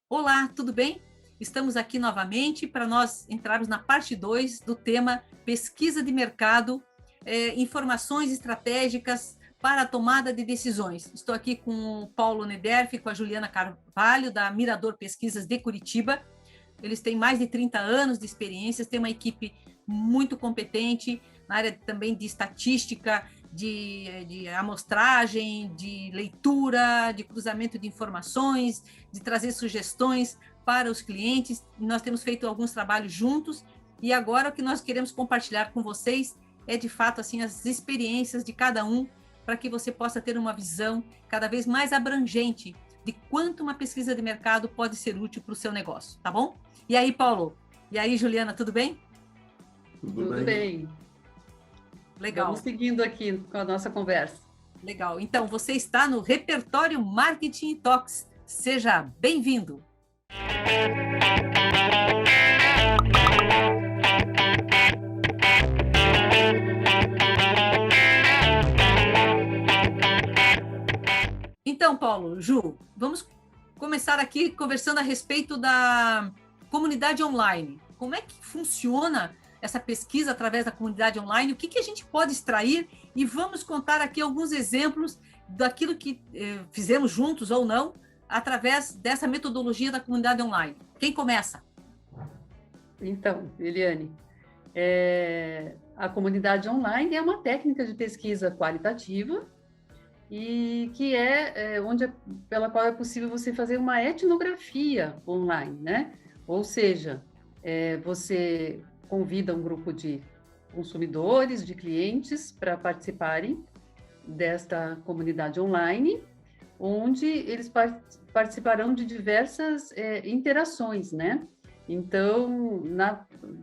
Olá, tudo bem? Estamos aqui novamente para nós entrarmos na parte 2 do tema pesquisa de mercado, informações estratégicas para a tomada de decisões. Estou aqui com o Paulo Nederf e com a Juliana Carvalho, da Mirador Pesquisas de Curitiba. Eles têm mais de 30 anos de experiência, têm uma equipe muito competente na área também de estatística, de amostragem, de leitura, de cruzamento de informações, de trazer sugestões para os clientes. Nós temos feito alguns trabalhos juntos e agora o que nós queremos compartilhar com vocês é, de fato, assim, as experiências de cada um para que você possa ter uma visão cada vez mais abrangente de quanto uma pesquisa de mercado pode ser útil para o seu negócio, tá bom? E aí, Paulo? E aí, Juliana, tudo bem? Tudo bem. Legal. Vamos seguindo aqui com a nossa conversa. Legal. Então, você está no Repertório Marketing Talks. Seja bem-vindo. Então, Paulo, Ju, vamos começar aqui conversando a respeito da comunidade online. Como é que funciona essa pesquisa através da comunidade online? O que a gente pode extrair? E vamos contar aqui alguns exemplos daquilo que fizemos juntos ou não, através dessa metodologia da comunidade online. Quem começa? Então, Eliane, a comunidade online é uma técnica de pesquisa qualitativa e que pela qual é possível você fazer uma etnografia online, né? Ou seja, você convida um grupo de consumidores, de clientes para participarem desta comunidade online, onde eles participarão de diversas interações, né? Então,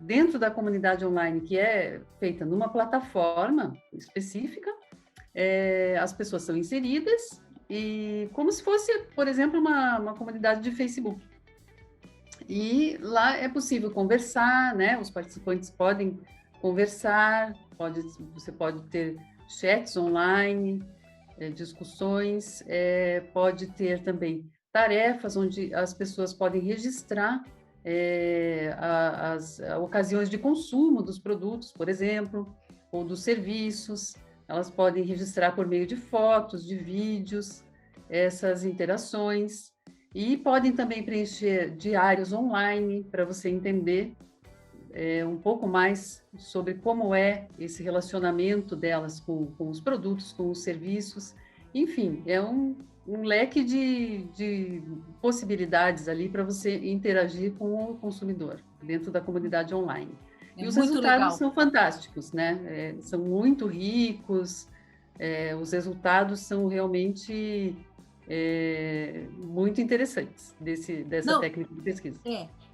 dentro da comunidade online, que é feita numa plataforma específica, as pessoas são inseridas e como se fosse, por exemplo, uma comunidade de Facebook. E lá é possível conversar, né? Os participantes podem conversar, você pode ter chats online, discussões, pode ter também tarefas onde as pessoas podem registrar as ocasiões de consumo dos produtos, por exemplo, ou dos serviços. Elas podem registrar por meio de fotos, de vídeos, essas interações. E podem também preencher diários online para você entender um pouco mais sobre como é esse relacionamento delas com os produtos, com os serviços. Enfim, é um leque de possibilidades ali para você interagir com o consumidor dentro da comunidade online. E os resultados são fantásticos, né? São muito ricos, os resultados são realmente muito interessantes dessa técnica de pesquisa.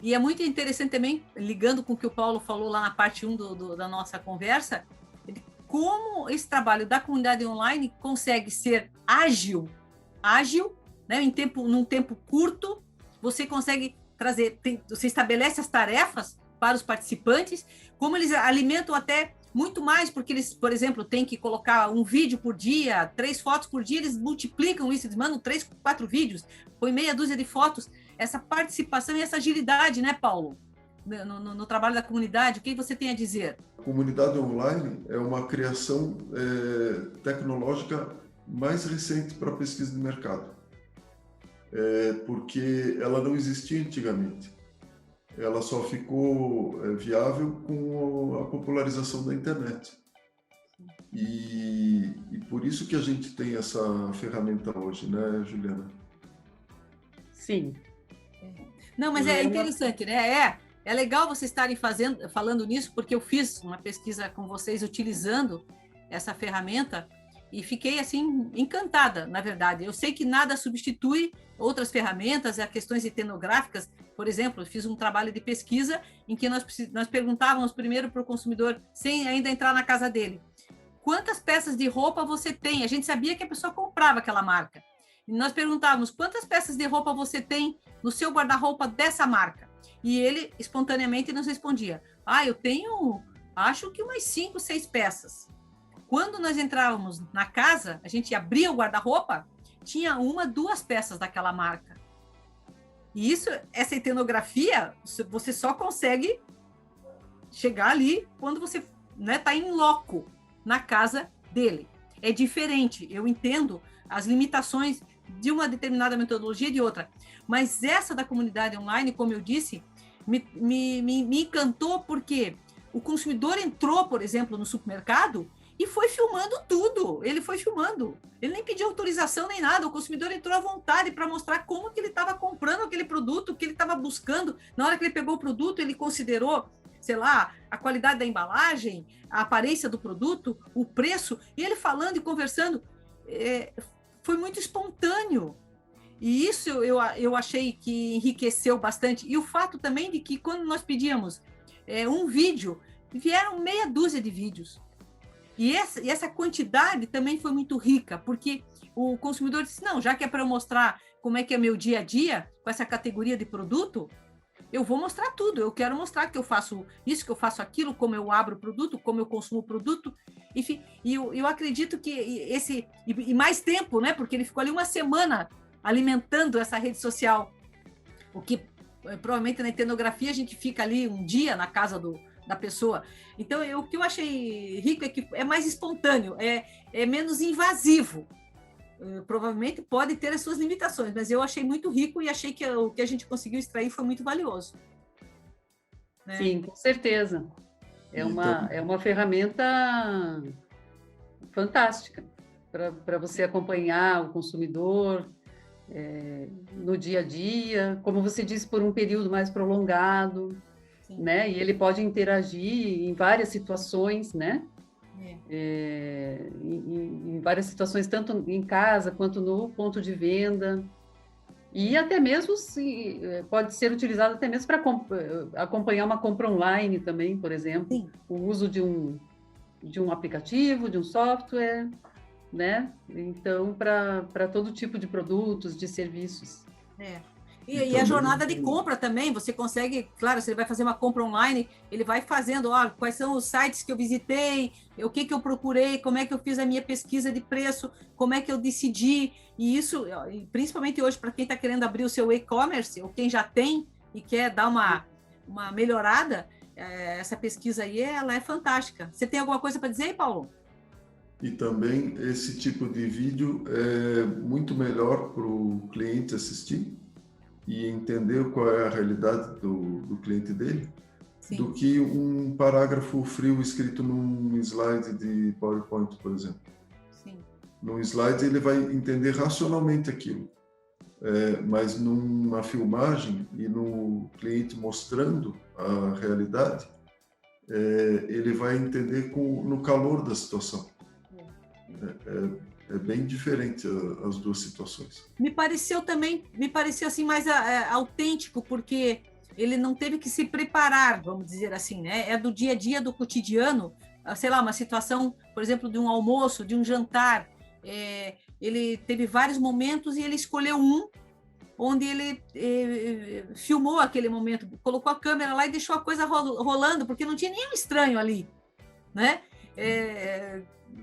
E é muito interessante também, ligando com o que o Paulo falou lá na parte 1 da nossa conversa, como esse trabalho da comunidade online consegue ser ágil, né, num tempo curto, você consegue trazer, você estabelece as tarefas para os participantes, como eles alimentam até muito mais, porque eles, por exemplo, têm que colocar um vídeo por dia, 3 fotos por dia, eles multiplicam isso, eles mandam 3, 4 vídeos, põe meia dúzia de fotos, essa participação e essa agilidade, né, Paulo? No trabalho da comunidade, o que você tem a dizer? A comunidade online é uma criação tecnológica mais recente para a pesquisa de mercado, porque ela não existia antigamente. Ela só ficou viável com a popularização da internet. E por isso que a gente tem essa ferramenta hoje, né, Juliana? Sim. Não, mas é interessante, né? É legal vocês estarem falando nisso, porque eu fiz uma pesquisa com vocês utilizando essa ferramenta e fiquei, assim, encantada, na verdade. Eu sei que nada substitui outras ferramentas, questões etnográficas. Por exemplo, eu fiz um trabalho de pesquisa em que nós perguntávamos primeiro para o consumidor, sem ainda entrar na casa dele, quantas peças de roupa você tem? A gente sabia que a pessoa comprava aquela marca. E nós perguntávamos, quantas peças de roupa você tem no seu guarda-roupa dessa marca? E ele, espontaneamente, nos respondia, eu tenho, acho que umas 5, 6 peças. Quando nós entrávamos na casa, a gente abria o guarda-roupa, tinha 1, 2 peças daquela marca. E essa etnografia, você só consegue chegar ali quando você está em loco, na casa dele. É diferente, eu entendo as limitações de uma determinada metodologia e de outra, mas essa da comunidade online, como eu disse, me encantou porque o consumidor entrou, por exemplo, no supermercado e foi filmando tudo, ele foi filmando, ele nem pediu autorização nem nada, o consumidor entrou à vontade para mostrar como que ele estava comprando aquele produto, o que ele estava buscando. Na hora que ele pegou o produto, ele considerou, sei lá, a qualidade da embalagem, a aparência do produto, o preço, e ele falando e conversando, foi muito espontâneo. E isso eu achei que enriqueceu bastante. E o fato também de que quando nós pedíamos um vídeo, vieram meia dúzia de vídeos. E essa quantidade também foi muito rica, porque o consumidor disse, não, já que é para eu mostrar como é que é meu dia a dia, com essa categoria de produto, eu vou mostrar tudo, eu quero mostrar que eu faço isso, que eu faço aquilo, como eu abro o produto, como eu consumo o produto, enfim, e eu acredito que e mais tempo, né, porque ele ficou ali uma semana alimentando essa rede social, o que provavelmente na etnografia a gente fica ali um dia na casa da pessoa. Então, o que eu achei rico é que é mais espontâneo, é menos invasivo. Provavelmente pode ter as suas limitações, mas eu achei muito rico e achei que o que a gente conseguiu extrair foi muito valioso. Né? Sim, com certeza. É uma ferramenta fantástica para você acompanhar o consumidor no dia a dia, como você disse, por um período mais prolongado, né? E ele pode interagir em várias situações, né? Em várias situações, tanto em casa quanto no ponto de venda, e até mesmo pode ser utilizado até mesmo para acompanhar uma compra online também, por exemplo. Sim. O uso de um aplicativo, de um software, né? Então, para todo tipo de produtos, de serviços. E a jornada de compra também, você consegue, claro, você vai fazer uma compra online, ele vai fazendo, quais são os sites que eu visitei, o que eu procurei, como é que eu fiz a minha pesquisa de preço, como é que eu decidi, e isso, principalmente hoje, para quem está querendo abrir o seu e-commerce, ou quem já tem e quer dar uma melhorada, essa pesquisa aí, ela é fantástica. Você tem alguma coisa para dizer aí, Paulo? E também esse tipo de vídeo é muito melhor para o cliente assistir e entender qual é a realidade do cliente dele, sim, do que um parágrafo frio escrito num slide de PowerPoint, por exemplo. Sim. Num slide ele vai entender racionalmente aquilo, mas numa filmagem e no cliente mostrando a realidade, ele vai entender no calor da situação. É bem diferente as duas situações. Me pareceu assim mais autêntico, porque ele não teve que se preparar, vamos dizer assim, né? É do dia a dia, do cotidiano, sei lá, uma situação, por exemplo, de um almoço, de um jantar. Ele teve vários momentos e ele escolheu um onde ele filmou aquele momento, colocou a câmera lá e deixou a coisa rolando, porque não tinha nenhum estranho ali, né?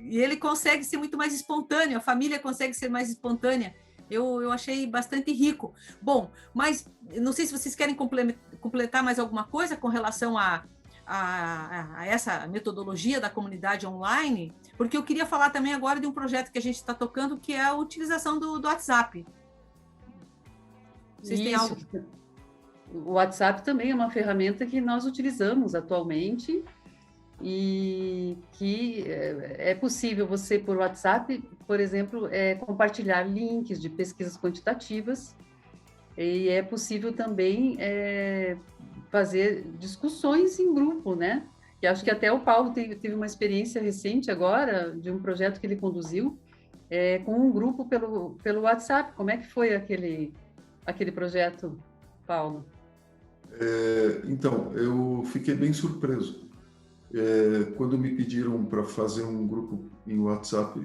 E ele consegue ser muito mais espontâneo, a família consegue ser mais espontânea. Eu achei bastante rico. Bom, mas não sei se vocês querem completar mais alguma coisa com relação a essa metodologia da comunidade online, porque eu queria falar também agora de um projeto que a gente está tocando, que é a utilização do WhatsApp. Vocês têm algo? O WhatsApp também é uma ferramenta que nós utilizamos atualmente, e que é possível você, por WhatsApp, por exemplo, compartilhar links de pesquisas quantitativas, e é possível também fazer discussões em grupo, né? E acho que até o Paulo teve uma experiência recente agora, de um projeto que ele conduziu, com um grupo pelo WhatsApp. Como é que foi aquele projeto, Paulo? Então, eu fiquei bem surpreso. Quando me pediram para fazer um grupo em WhatsApp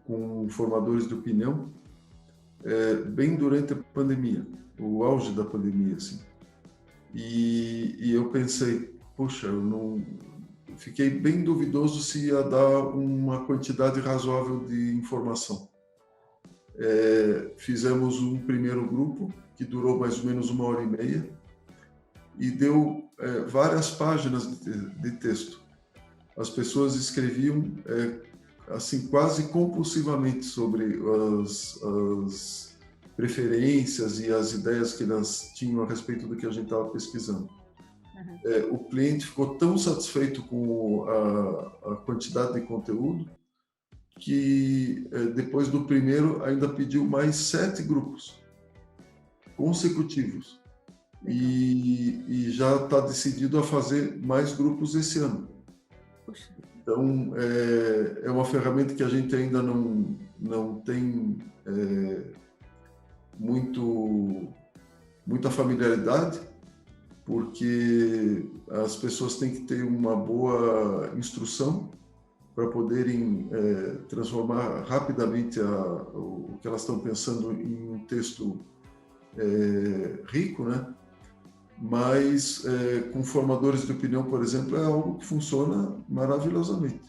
com formadores de opinião, bem durante a pandemia, o auge da pandemia, assim. E eu pensei, poxa, fiquei bem duvidoso se ia dar uma quantidade razoável de informação. Fizemos um primeiro grupo que durou mais ou menos 1h30 e deu várias páginas de texto. As pessoas escreviam assim quase compulsivamente sobre as preferências e as ideias que elas tinham a respeito do que a gente estava pesquisando. O cliente ficou tão satisfeito com a quantidade de conteúdo que depois do primeiro ainda pediu mais 7 grupos consecutivos e já está decidido a fazer mais grupos esse ano. Puxa. Então é uma ferramenta que a gente ainda não tem muita familiaridade, porque as pessoas têm que ter uma boa instrução para poderem transformar rapidamente o que elas estão pensando em um texto rico, né? Mas com formadores de opinião, por exemplo, é algo que funciona maravilhosamente.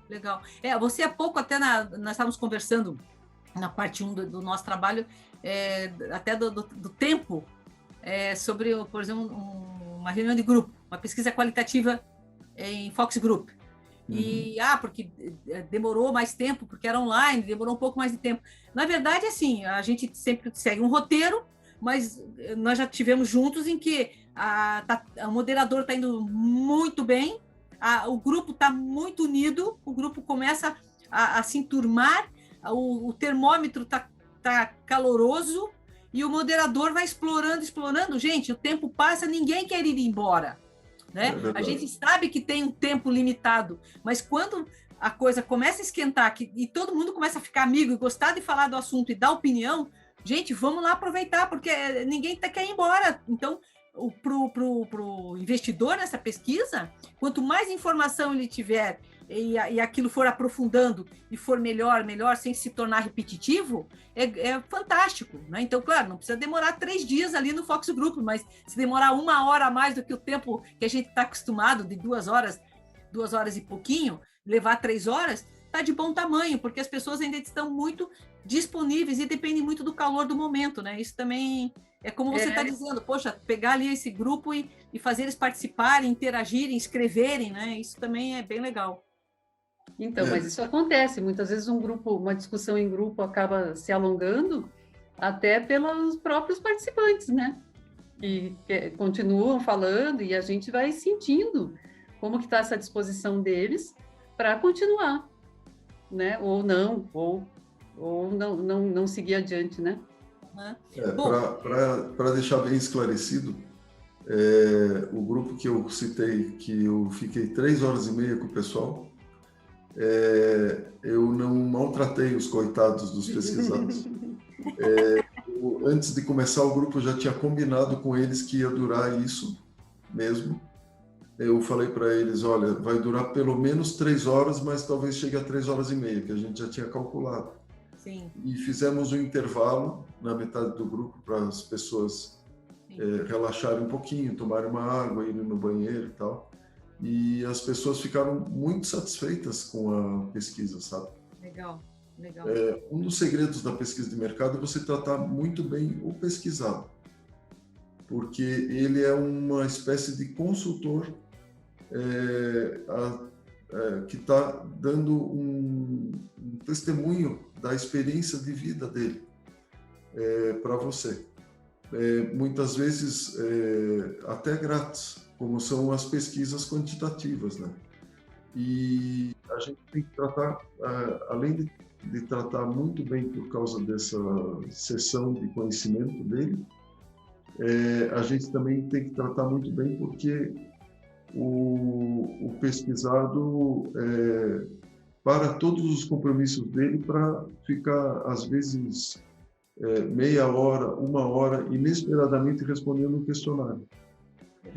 Legal. Você há pouco até nós estávamos conversando na parte 1 do nosso trabalho, até do tempo, sobre, por exemplo, uma reunião de grupo, uma pesquisa qualitativa em Focus Group. E, porque demorou mais tempo, porque era online, demorou um pouco mais de tempo. Na verdade, assim, a gente sempre segue um roteiro, mas nós já tivemos juntos em que o moderador está indo muito bem, o grupo está muito unido, o grupo começa a se enturmar, o termômetro está caloroso e o moderador vai explorando. Gente, o tempo passa, ninguém quer ir embora. Né? A gente sabe que tem um tempo limitado, mas quando a coisa começa a esquentar e todo mundo começa a ficar amigo e gostar de falar do assunto e dar opinião, gente, vamos lá aproveitar, porque ninguém quer ir embora. Então, pro investidor nessa pesquisa, quanto mais informação ele tiver e aquilo for aprofundando e for melhor, sem se tornar repetitivo, é fantástico. Né? Então, claro, não precisa demorar 3 dias ali no Focus Group, mas se demorar 1 hora a mais do que o tempo que a gente está acostumado, de 2 horas e pouquinho, levar 3 horas, está de bom tamanho, porque as pessoas ainda estão muito disponíveis e dependem muito do calor do momento. Né? Isso também é como você está dizendo, poxa, pegar ali esse grupo e fazer eles participarem, interagirem, escreverem, né? Isso também é bem legal. Então, mas isso acontece. Muitas vezes uma discussão em grupo acaba se alongando até pelos próprios participantes, né? E continuam falando e a gente vai sentindo como que está essa disposição deles para continuar, né? Ou não seguir adiante, né? Para deixar bem esclarecido, o grupo que eu citei, que eu fiquei 3h30 com o pessoal, eu não maltratei os coitados dos pesquisados. Antes de começar o grupo, eu já tinha combinado com eles que ia durar isso mesmo. Eu falei para eles, olha, vai durar pelo menos 3 horas, mas talvez chegue a 3h30, que a gente já tinha calculado. Sim. E fizemos um intervalo na metade do grupo para as pessoas relaxarem um pouquinho, tomarem uma água, irem no banheiro e tal. E as pessoas ficaram muito satisfeitas com a pesquisa, sabe? Legal. Um dos segredos da pesquisa de mercado é você tratar muito bem o pesquisado, porque ele é uma espécie de consultor que está dando um testemunho da experiência de vida dele para você. Muitas vezes até grátis, como são as pesquisas quantitativas, né? E a gente tem que tratar, além de tratar muito bem por causa dessa sessão de conhecimento dele, a gente também tem que tratar muito bem porque o pesquisado para todos os compromissos dele para ficar, às vezes, meia hora, 1 hora, inesperadamente respondendo um questionário.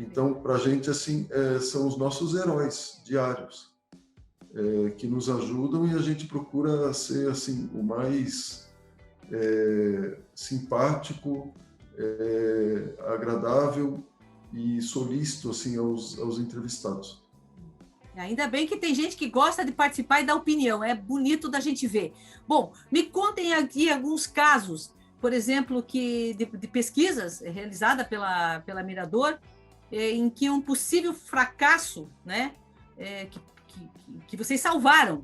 Então, para a gente, assim, são os nossos heróis diários, que nos ajudam e a gente procura ser, assim, o mais simpático, agradável e solícito, assim, aos entrevistados. Ainda bem que tem gente que gosta de participar e dar opinião, é bonito da gente ver. Bom, me contem aqui alguns casos, por exemplo, de pesquisas realizadas pela Mirador, em que um possível fracasso, né, que vocês salvaram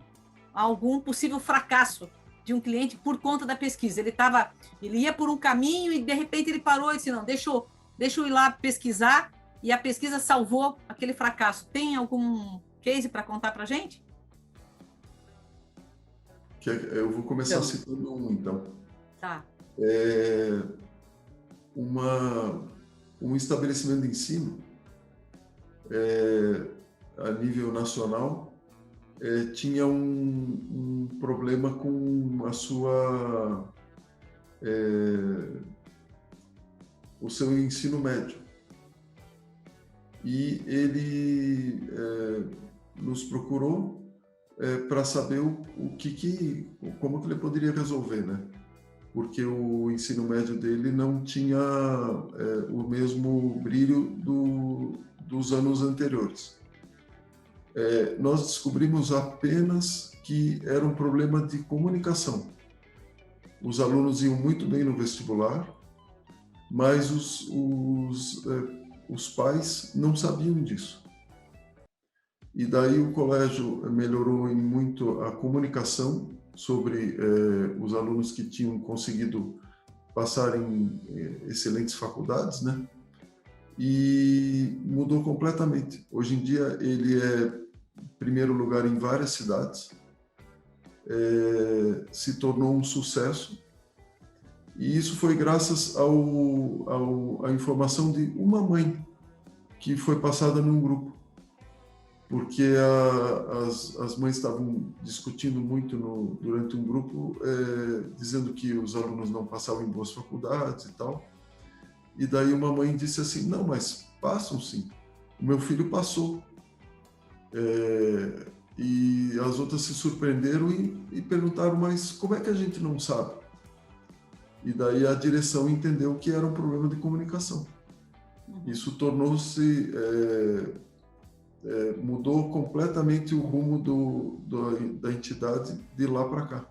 algum possível fracasso de um cliente por conta da pesquisa. Ele ia por um caminho e, de repente, ele parou e disse, não, deixa eu ir lá pesquisar, e a pesquisa salvou aquele fracasso. Tem algum case para contar para a gente? Eu vou começar citando um, então. Tá. Um estabelecimento de ensino a nível nacional tinha um problema com o seu ensino médio. E ele nos procurou para saber como que ele poderia resolver, né? Porque o ensino médio dele não tinha o mesmo brilho dos anos anteriores. Nós descobrimos apenas que era um problema de comunicação. Os alunos iam muito bem no vestibular, mas os pais não sabiam disso. E daí o colégio melhorou em muito a comunicação sobre os alunos que tinham conseguido passar em excelentes faculdades, né? E mudou completamente. Hoje em dia ele é primeiro lugar em várias cidades, se tornou um sucesso, e isso foi graças à informação de uma mãe que foi passada num grupo, porque as mães estavam discutindo muito durante um grupo, dizendo que os alunos não passavam em boas faculdades e tal. E daí uma mãe disse assim, não, mas passam sim, o meu filho passou. E as outras se surpreenderam e perguntaram, mas como é que a gente não sabe? E daí a direção entendeu que era um problema de comunicação. Isso tornou-se, mudou completamente o rumo da entidade de lá para cá.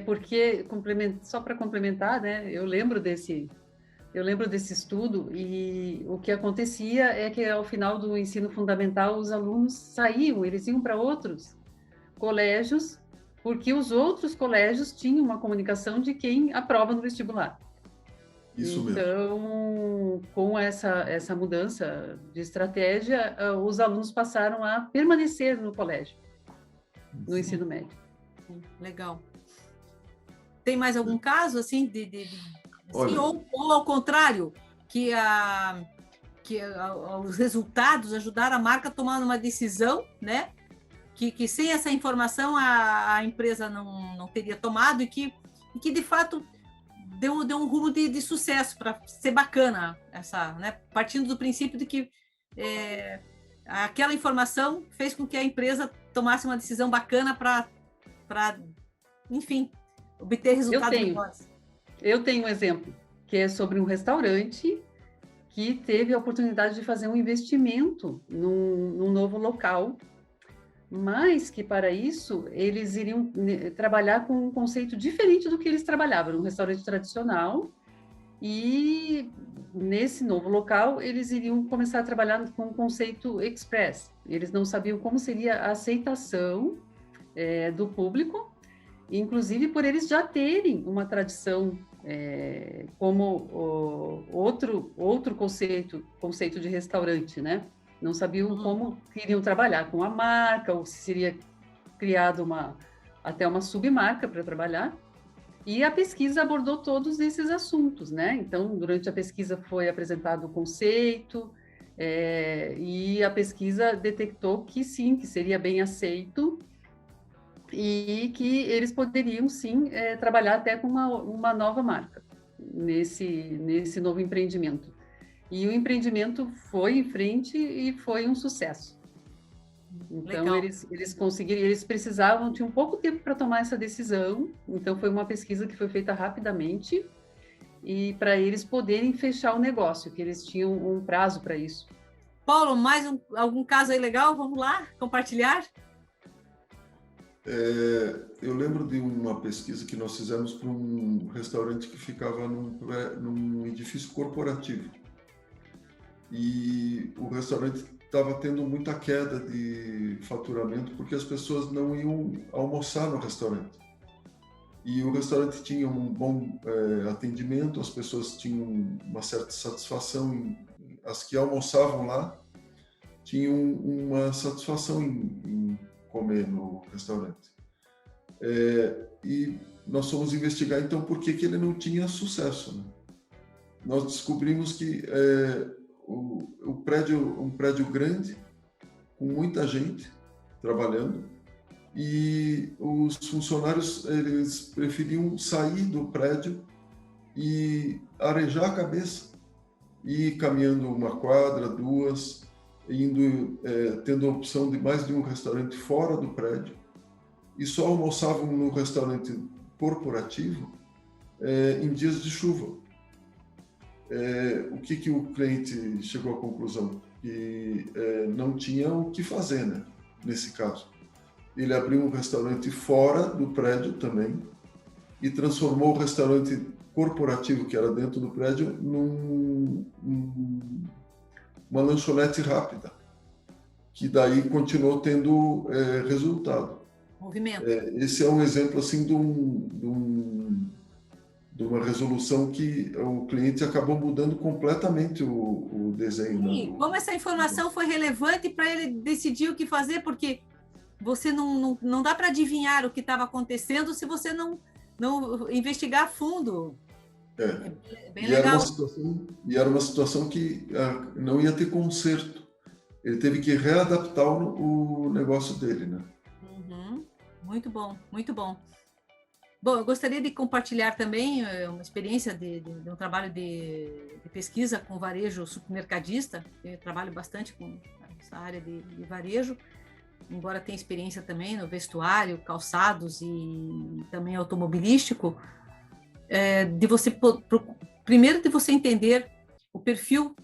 Porque, só para complementar, né, eu lembro desse estudo, e o que acontecia é que ao final do ensino fundamental os alunos saíam, eles iam para outros colégios, porque os outros colégios tinham uma comunicação de quem aprova no vestibular. Isso mesmo. Então, com essa mudança de estratégia, os alunos passaram a permanecer no colégio, no ensino médio. Legal. Tem mais algum caso, assim, Olha, ou ao contrário, que os resultados ajudaram a marca a tomar uma decisão, né? Que sem essa informação a empresa não teria tomado, e que de fato deu um rumo de sucesso, para ser bacana, né? Partindo do princípio de que aquela informação fez com que a empresa tomasse uma decisão bacana para, enfim, obter resultados melhores. Eu tenho um exemplo, que é sobre um restaurante que teve a oportunidade de fazer um investimento num novo local, mas que para isso eles iriam trabalhar com um conceito diferente do que eles trabalhavam, um restaurante tradicional, e nesse novo local eles iriam começar a trabalhar com um conceito express. Eles não sabiam como seria a aceitação do público, inclusive por eles já terem uma tradição como outro conceito de restaurante, né? Não sabiam como iriam trabalhar com a marca, ou se seria criado até uma submarca para trabalhar. E a pesquisa abordou todos esses assuntos, né? Então, durante a pesquisa foi apresentado o conceito, e a pesquisa detectou que sim, que seria bem aceito, e que eles poderiam sim trabalhar até com uma nova marca nesse novo empreendimento. E o empreendimento foi em frente e foi um sucesso. Então, eles conseguiram, eles tinham pouco tempo para tomar essa decisão, então foi uma pesquisa que foi feita rapidamente, e para eles poderem fechar o negócio, que eles tinham um prazo para isso. Paulo, mais algum caso aí legal? Vamos lá compartilhar? Eu lembro de uma pesquisa que nós fizemos para um restaurante que ficava num edifício corporativo. E o restaurante estava tendo muita queda de faturamento porque as pessoas não iam almoçar no restaurante. E o restaurante tinha um bom atendimento, as pessoas tinham uma certa satisfação, as que almoçavam lá tinham uma satisfação em comer no restaurante. E nós fomos investigar então por que ele não tinha sucesso, né? Nós descobrimos que um prédio grande, com muita gente trabalhando, e os funcionários eles preferiam sair do prédio e arejar a cabeça, e ir caminhando uma quadra, duas, tendo a opção de mais de um restaurante fora do prédio, e só almoçavam no restaurante corporativo em dias de chuva. O que o cliente chegou à conclusão? Que não tinha o que fazer, né? Nesse caso. Ele abriu um restaurante fora do prédio também e transformou o restaurante corporativo, que era dentro do prédio, numa lanchonete rápida, que daí continuou tendo resultado. Movimento. Esse é um exemplo assim de uma resolução que o cliente acabou mudando completamente o desenho. Sim, como essa informação foi relevante para ele decidir o que fazer, porque você não dá para adivinhar o que estava acontecendo se você não investigar a fundo. É bem legal. Era uma situação que não ia ter conserto. Ele teve que readaptar o negócio dele, né? Uhum. Muito bom, muito bom. Bom, eu gostaria de compartilhar também uma experiência de um trabalho de pesquisa com varejo supermercadista. Eu trabalho bastante com essa área de varejo, embora tenha experiência também no vestuário, calçados e também automobilístico. Primeiro de você entender o perfil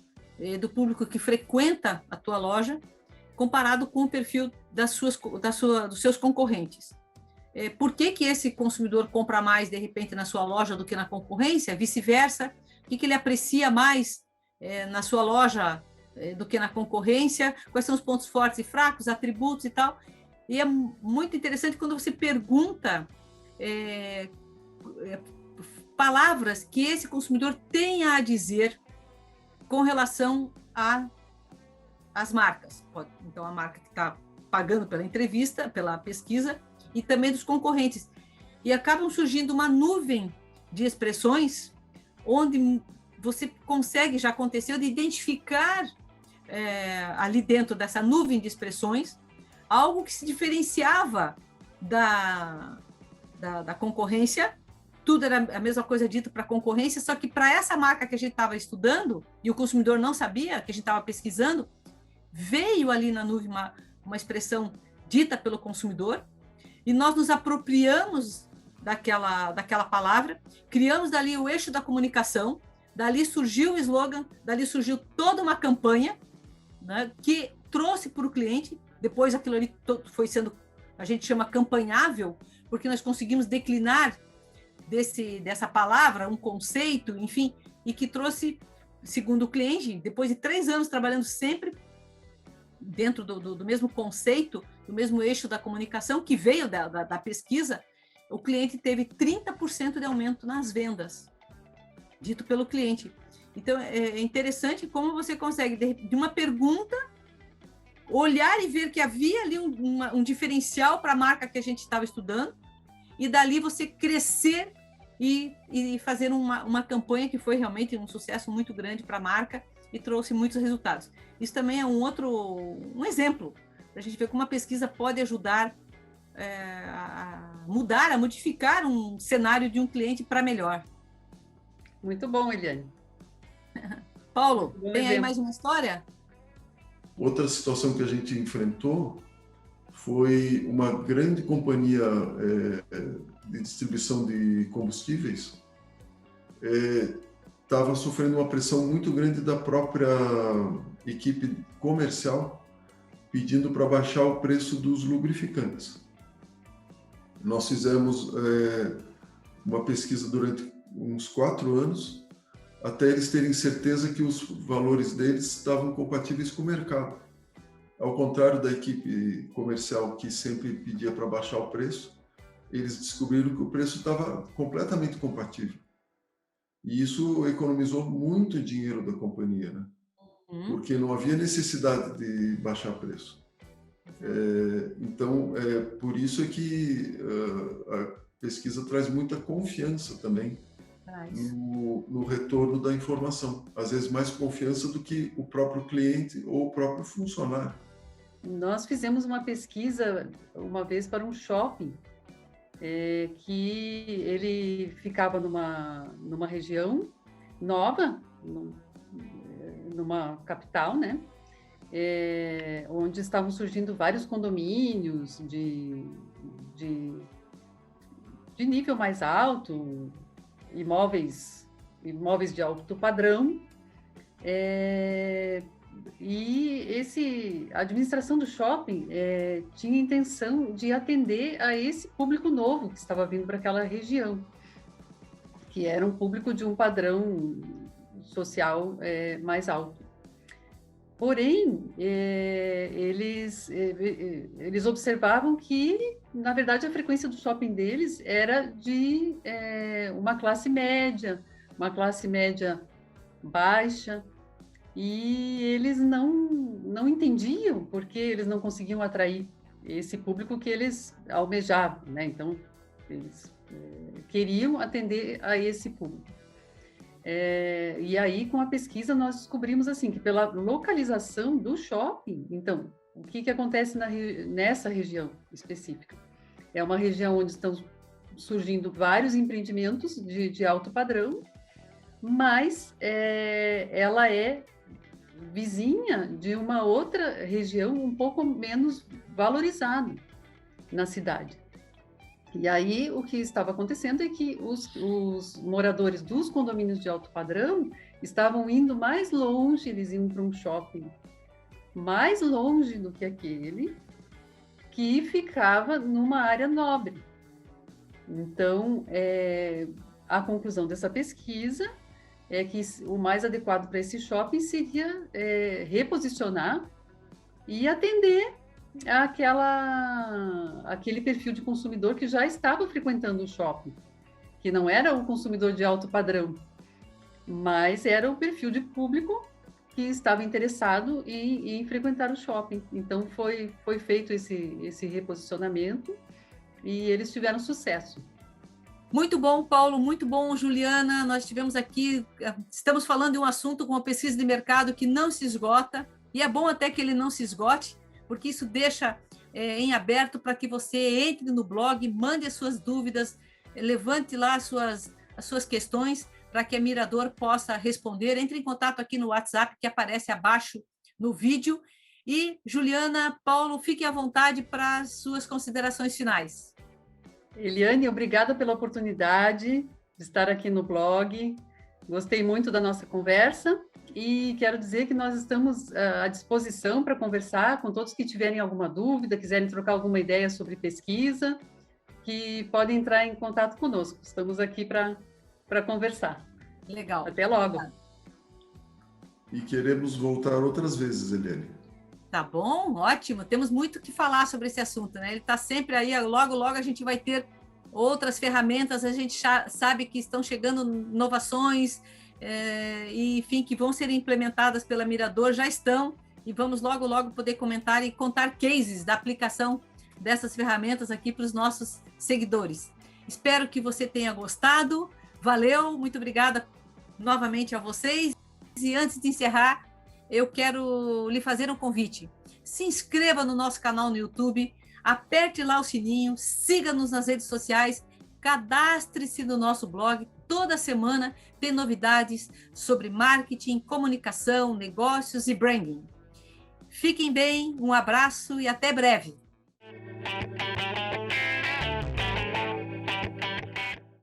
do público que frequenta a tua loja, comparado com o perfil dos seus concorrentes. Por que esse consumidor compra mais, de repente, na sua loja do que na concorrência? Vice-versa. O que ele aprecia mais na sua loja do que na concorrência? Quais são os pontos fortes e fracos, atributos e tal? E é muito interessante quando você pergunta palavras que esse consumidor tenha a dizer com relação às marcas. Então, a marca que está pagando pela entrevista, pela pesquisa, e também dos concorrentes. E acabam surgindo uma nuvem de expressões onde você consegue, já aconteceu, de identificar ali dentro dessa nuvem de expressões algo que se diferenciava da concorrência. Tudo era a mesma coisa dita para a concorrência, só que para essa marca que a gente estava estudando, e o consumidor não sabia, que a gente estava pesquisando, veio ali na nuvem uma expressão dita pelo consumidor, e nós nos apropriamos daquela palavra, criamos dali o eixo da comunicação, dali surgiu o slogan, dali surgiu toda uma campanha, né, que trouxe para o cliente, depois aquilo ali foi sendo, a gente chama campanhável, porque nós conseguimos declinar dessa palavra um conceito, enfim, e que trouxe, segundo o cliente, depois de 3 anos trabalhando sempre dentro do mesmo conceito, do mesmo eixo da comunicação, que veio da pesquisa, o cliente teve 30% de aumento nas vendas, dito pelo cliente. Então, é interessante como você consegue, de uma pergunta, olhar e ver que havia ali um diferencial para a marca que a gente estava estudando, e dali você crescer e fazer uma campanha que foi realmente um sucesso muito grande para a marca e trouxe muitos resultados. Isso também é um exemplo para a gente ver como a pesquisa pode ajudar a mudar, a modificar um cenário de um cliente para melhor. Muito bom, Eliane. Paulo, tem aí mais uma história? Outra situação que a gente enfrentou foi uma grande companhia de distribuição de combustíveis estava sofrendo uma pressão muito grande da própria equipe comercial, pedindo para baixar o preço dos lubrificantes. Nós fizemos uma pesquisa durante uns 4 anos, até eles terem certeza que os valores deles estavam compatíveis com o mercado. Ao contrário da equipe comercial que sempre pedia para baixar o preço, eles descobriram que o preço estava completamente compatível. E isso economizou muito dinheiro da companhia, né? Porque não havia necessidade de baixar preço. Então, por isso é que a pesquisa traz muita confiança também no retorno da informação. Às vezes mais confiança do que o próprio cliente ou o próprio funcionário. Nós fizemos uma pesquisa uma vez para um shopping, que ele ficava numa região nova, numa capital, né? Onde estavam surgindo vários condomínios de nível mais alto, imóveis de alto padrão, e a administração do shopping tinha intenção de atender a esse público novo que estava vindo para aquela região, que era um público de um padrão social mais alto. Porém, eles observavam que, na verdade, a frequência do shopping deles era de uma classe média baixa, e eles não entendiam porque eles não conseguiam atrair esse público que eles almejavam, né? Então, eles queriam atender a esse público. E aí, com a pesquisa, nós descobrimos assim que pela localização do shopping, então, o que acontece nessa região específica? É uma região onde estão surgindo vários empreendimentos de alto padrão, mas ela é vizinha de uma outra região um pouco menos valorizada na cidade. E aí, o que estava acontecendo é que os moradores dos condomínios de alto padrão estavam indo mais longe, eles iam para um shopping mais longe do que aquele que ficava numa área nobre. Então, a conclusão dessa pesquisa é que o mais adequado para esse shopping seria reposicionar e atender aquele perfil de consumidor que já estava frequentando o shopping, que não era o consumidor de alto padrão, mas era o perfil de público que estava interessado em frequentar o shopping. Então, foi feito esse reposicionamento e eles tiveram sucesso. Muito bom, Paulo, muito bom, Juliana. Nós estivemos aqui, estamos falando de um assunto com uma pesquisa de mercado que não se esgota, e é bom até que ele não se esgote, porque isso deixa em aberto para que você entre no blog, mande as suas dúvidas, levante lá as suas questões, para que a Mirador possa responder. Entre em contato aqui no WhatsApp, que aparece abaixo no vídeo. E, Juliana, Paulo, fiquem à vontade para as suas considerações finais. Eliane, obrigada pela oportunidade de estar aqui no blog. Gostei muito da nossa conversa e quero dizer que nós estamos à disposição para conversar com todos que tiverem alguma dúvida, quiserem trocar alguma ideia sobre pesquisa, que podem entrar em contato conosco. Estamos aqui para conversar. Legal. Até logo. E queremos voltar outras vezes, Eliane. Tá bom, ótimo. Temos muito que falar sobre esse assunto, né? Ele está sempre aí, logo a gente vai ter outras ferramentas, a gente sabe que estão chegando inovações, e, enfim, que vão ser implementadas pela Mirador, já estão, e vamos logo poder comentar e contar cases da aplicação dessas ferramentas aqui para os nossos seguidores. Espero que você tenha gostado. Valeu, muito obrigada novamente a vocês. E antes de encerrar, eu quero lhe fazer um convite. Se inscreva no nosso canal no YouTube, aperte lá o sininho, siga-nos nas redes sociais, cadastre-se no nosso blog. Toda semana tem novidades sobre marketing, comunicação, negócios e branding. Fiquem bem, um abraço e até breve.